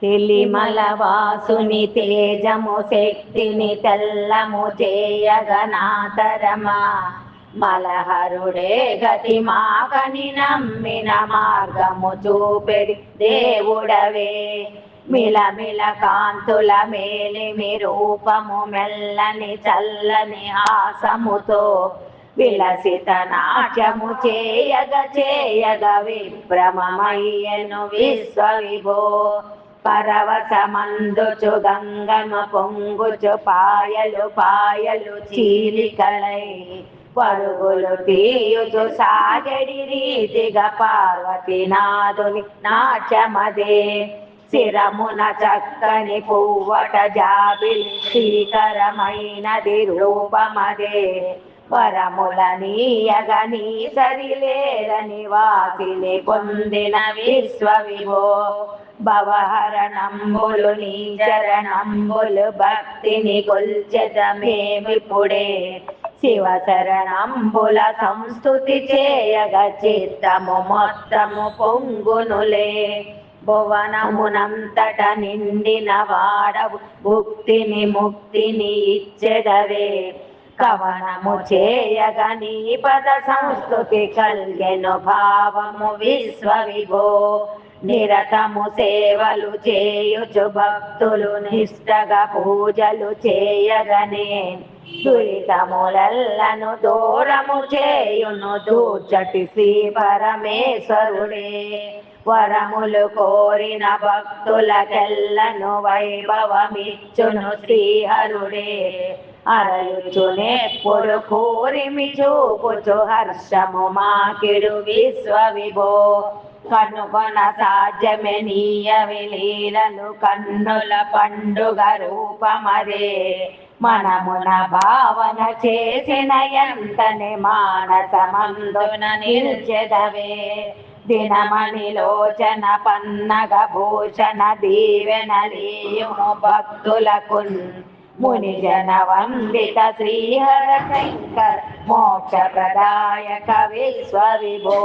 తెలిమల వాసుని తేజము శక్తిని తెల్లము చేయగనాతరమా మలహరుడే గతి మాకని నమ్మిన మార్గము చూపెడి దేవుడవే మిలమిల కాంతుల మేలిమి రూపము మెల్లని చల్లని హాసముతో విలసిత నాట్యము చేయగ విభ్రమమయ్యను విశ్వవిభో పరవశమందుచు గంగను పొంగుచు పాయలు పాయలు చీలికలై పరుగులు తీయుచు సాగడి రీతిగా పార్వతీనాథుని నాట్యమదే శిరమున చక్కని పువ్వట జాబిలి శ్రీకరమైనది రూపమదే వరముల నీయగని సరిలేరని వాసిని పొందిన విశ్వవిభో భవహరణంబులు నీ చరణంబులు భక్తిని కొల్చెదమేమిపుడే శివ శరణంబుల సంస్తుతి చేయగ చిత్తము మొత్తము పొంగునులే భువనమునంతట నిండిన వాడవు భుక్తిని ముక్తిని ఇచ్చెదవే కవనము చేయగ నీ పద సంస్కృతి కల్గెను భావము విశ్వవిభో నిరతము సేవలు చేయుచు భక్తులు నిష్టగా పూజలు చేయగనే దురితములెల్లను దూరము చేయును దూర్చటి శ్రీ పరమేశ్వరుడే వరములు కోరిన భక్తులకెల్లను వైభవమిచ్చును శ్రీహరుడే అరయుచునెప్పుడు కోరిమి చూపుచు హర్షము మాకిడు విశ్వవిభో కనుగొన సాధ్యమే నీయవి లీలలు కన్నుల పండుగ రూపమదే మనమున భావన చేసిన ఎంతని మానసమందున నిల్చెదవే దినమణి లోచన పన్నగ భూషణ దీవెనలీయుము భక్తులకున్ ముని జన వందిత శ్రీహర శంకర మోక్ష ప్రదాయక విశ్వవిభో